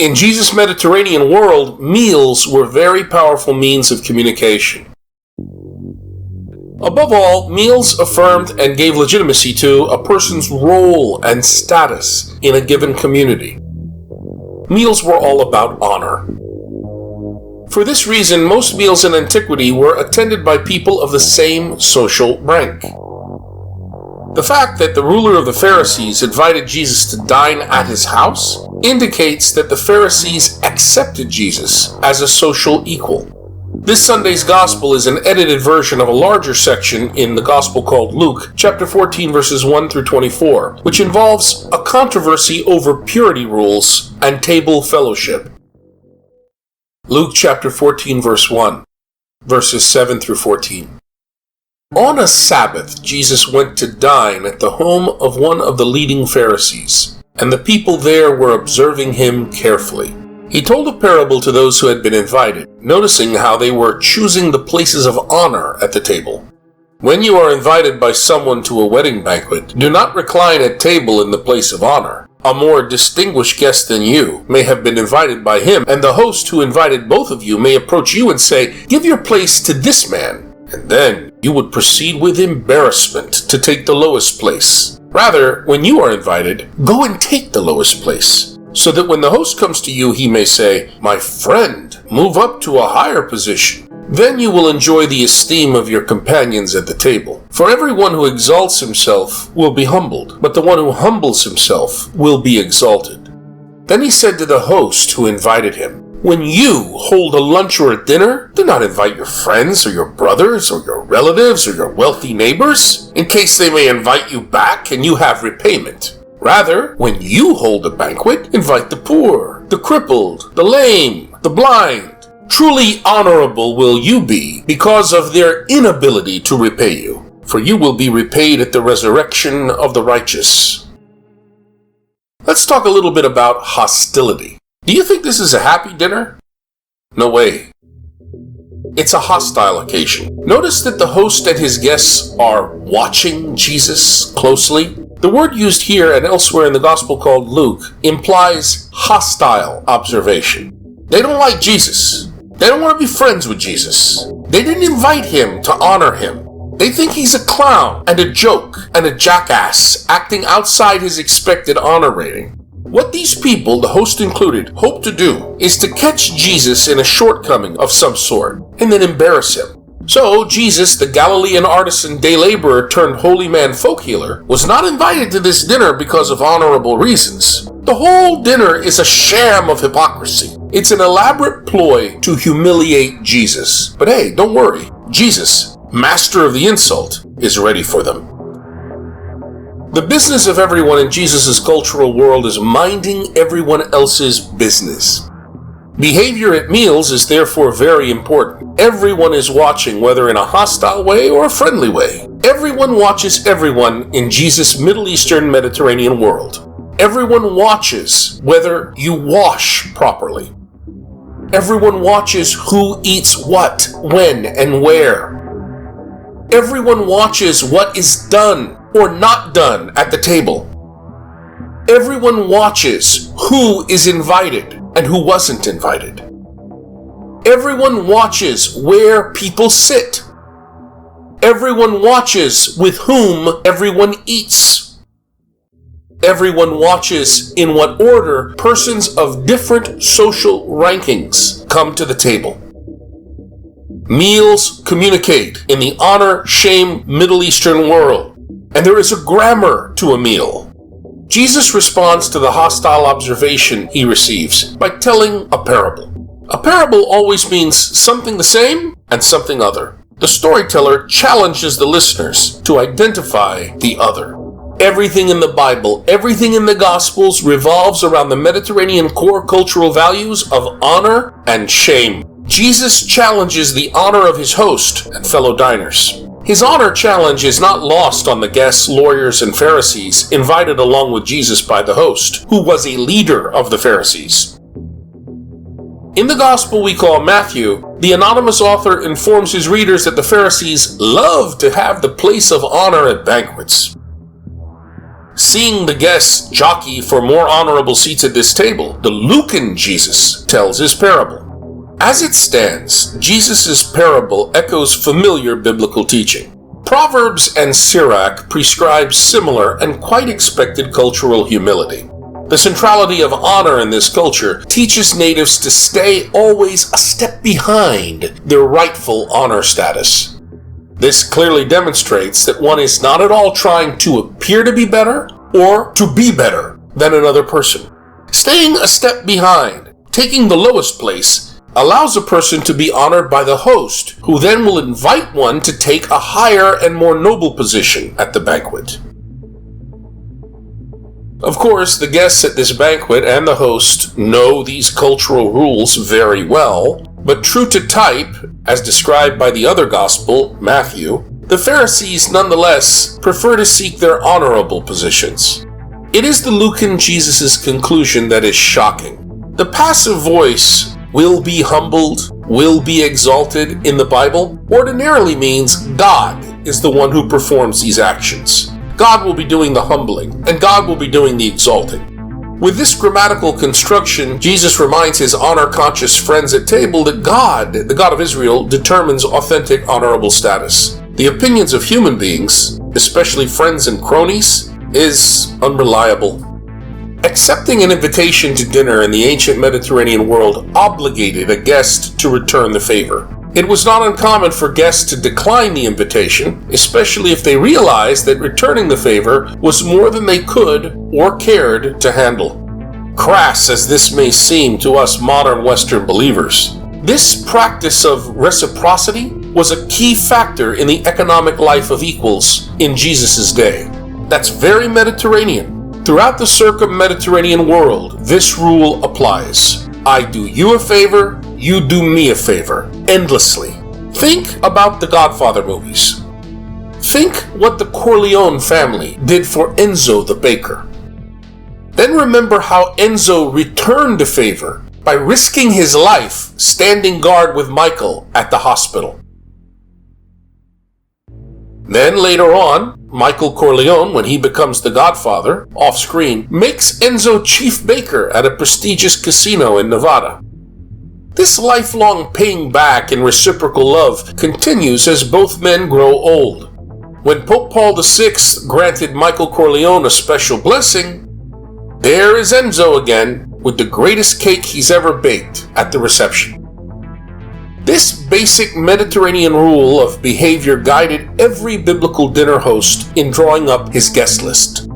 In Jesus' Mediterranean world, meals were very powerful means of communication. Above all, meals affirmed and gave legitimacy to a person's role and status in a given community. Meals were all about honor. For this reason, most meals in antiquity were attended by people of the same social rank. The fact that the ruler of the Pharisees invited Jesus to dine at his house indicates that the Pharisees accepted Jesus as a social equal. This Sunday's Gospel is an edited version of a larger section in the Gospel called Luke, chapter 14, verses 1 through 24, which involves a controversy over purity rules and table fellowship. Luke chapter 14, verse 1, verses 7 through 14. On a Sabbath, Jesus went to dine at the home of one of the leading Pharisees, and the people there were observing him carefully. He told a parable to those who had been invited, noticing how they were choosing the places of honor at the table. When you are invited by someone to a wedding banquet, do not recline at table in the place of honor. A more distinguished guest than you may have been invited by him, and the host who invited both of you may approach you and say, "Give your place to this man," and then you would proceed with embarrassment to take the lowest place. Rather, when you are invited, go and take the lowest place, so that when the host comes to you, he may say, "My friend, move up to a higher position." Then you will enjoy the esteem of your companions at the table. For everyone who exalts himself will be humbled, but the one who humbles himself will be exalted. Then he said to the host who invited him, "When you hold a lunch or a dinner, do not invite your friends or your brothers or your relatives or your wealthy neighbors, in case they may invite you back and you have repayment. Rather, when you hold a banquet, invite the poor, the crippled, the lame, the blind. Truly honorable will you be because of their inability to repay you, for you will be repaid at the resurrection of the righteous." Let's talk a little bit about hostility. Do you think this is a happy dinner? No way. It's a hostile occasion. Notice that the host and his guests are watching Jesus closely. The word used here and elsewhere in the gospel called Luke implies hostile observation. They don't like Jesus. They don't want to be friends with Jesus. They didn't invite him to honor him. They think he's a clown and a joke and a jackass acting outside his expected honor rating. What these people, the host included, hope to do is to catch Jesus in a shortcoming of some sort and then embarrass him. So Jesus, the Galilean artisan day laborer turned holy man folk healer, was not invited to this dinner because of honorable reasons. The whole dinner is a sham of hypocrisy. It's an elaborate ploy to humiliate Jesus. But hey, don't worry. Jesus, master of the insult, is ready for them. The business of everyone in Jesus' cultural world is minding everyone else's business. Behavior at meals is therefore very important. Everyone is watching, whether in a hostile way or a friendly way. Everyone watches everyone in Jesus' Middle Eastern Mediterranean world. Everyone watches whether you wash properly. Everyone watches who eats what, when, and where. Everyone watches what is done or not done at the table. Everyone watches who is invited and who wasn't invited. Everyone watches where people sit. Everyone watches with whom everyone eats. Everyone watches in what order persons of different social rankings come to the table. Meals communicate in the honor-shame Middle Eastern world, and there is a grammar to a meal. Jesus responds to the hostile observation he receives by telling a parable. A parable always means something the same and something other. The storyteller challenges the listeners to identify the other. Everything in the Bible, everything in the Gospels revolves around the Mediterranean core cultural values of honor and shame. Jesus challenges the honor of his host and fellow diners. His honor challenge is not lost on the guests, lawyers, and Pharisees invited along with Jesus by the host, who was a leader of the Pharisees. In the gospel we call Matthew, the anonymous author informs his readers that the Pharisees love to have the place of honor at banquets. Seeing the guests jockey for more honorable seats at this table, the Lucan Jesus tells his parable. As it stands, Jesus' parable echoes familiar biblical teaching. Proverbs and Sirach prescribe similar and quite expected cultural humility. The centrality of honor in this culture teaches natives to stay always a step behind their rightful honor status. This clearly demonstrates that one is not at all trying to appear to be better or to be better than another person. Staying a step behind, taking the lowest place, allows a person to be honored by the host, who then will invite one to take a higher and more noble position at the banquet. Of course, the guests at this banquet and the host know these cultural rules very well, but true to type, as described by the other gospel, Matthew, the Pharisees nonetheless prefer to seek their honorable positions. It is the Lucan Jesus' conclusion that is shocking. The passive voice, will be humbled, will be exalted in the Bible, ordinarily means God is the one who performs these actions. God will be doing the humbling, and God will be doing the exalting. With this grammatical construction, Jesus reminds his honor-conscious friends at table that God, the God of Israel, determines authentic honorable status. The opinions of human beings, especially friends and cronies, is unreliable. Accepting an invitation to dinner in the ancient Mediterranean world obligated a guest to return the favor. It was not uncommon for guests to decline the invitation, especially if they realized that returning the favor was more than they could or cared to handle. Crass as this may seem to us modern Western believers, this practice of reciprocity was a key factor in the economic life of equals in Jesus' day. That's very Mediterranean. Throughout the circum-Mediterranean world, this rule applies. I do you a favor, you do me a favor, endlessly. Think about the Godfather movies. Think what the Corleone family did for Enzo the baker. Then remember how Enzo returned the favor by risking his life standing guard with Michael at the hospital. Then later on, Michael Corleone, when he becomes the Godfather, off-screen, makes Enzo chief baker at a prestigious casino in Nevada. This lifelong paying back and reciprocal love continues as both men grow old. When Pope Paul VI granted Michael Corleone a special blessing, there is Enzo again with the greatest cake he's ever baked at the reception. This basic Mediterranean rule of behavior guided every biblical dinner host in drawing up his guest list.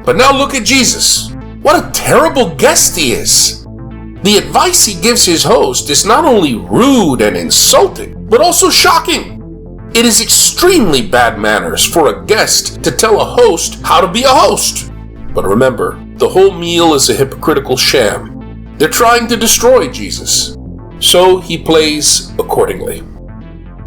But now look at Jesus. What a terrible guest he is. The advice he gives his host is not only rude and insulting, but also shocking. It is extremely bad manners for a guest to tell a host how to be a host. But remember, the whole meal is a hypocritical sham. They're trying to destroy Jesus. So he plays accordingly.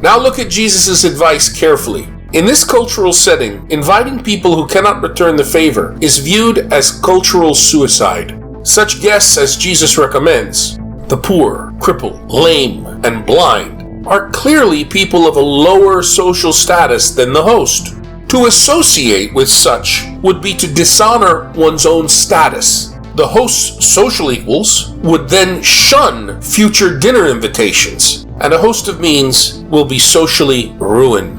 Now look at Jesus' advice carefully. In this cultural setting, inviting people who cannot return the favor is viewed as cultural suicide. Such guests as Jesus recommends, the poor, crippled, lame, and blind, are clearly people of a lower social status than the host. To associate with such would be to dishonor one's own status. The host's social equals would then shun future dinner invitations, and a host of means will be socially ruined.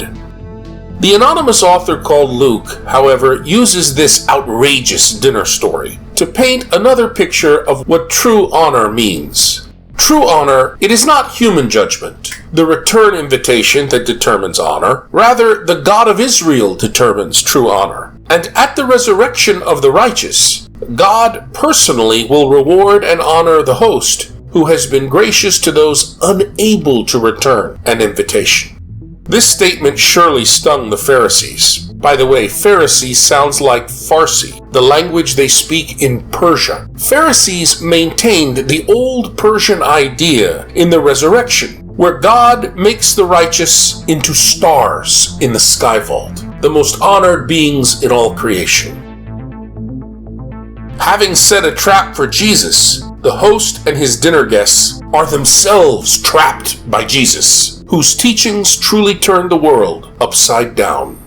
The anonymous author called Luke, however, uses this outrageous dinner story to paint another picture of what true honor means. True honor, it is not human judgment, the return invitation that determines honor. Rather, the God of Israel determines true honor. And at the resurrection of the righteous, God personally will reward and honor the host who has been gracious to those unable to return an invitation. This statement surely stung the Pharisees. By the way, Pharisee sounds like Farsi, the language they speak in Persia. Pharisees maintained the old Persian idea in the resurrection, where God makes the righteous into stars in the sky vault, the most honored beings in all creation. Having set a trap for Jesus, the host and his dinner guests are themselves trapped by Jesus, whose teachings truly turned the world upside down.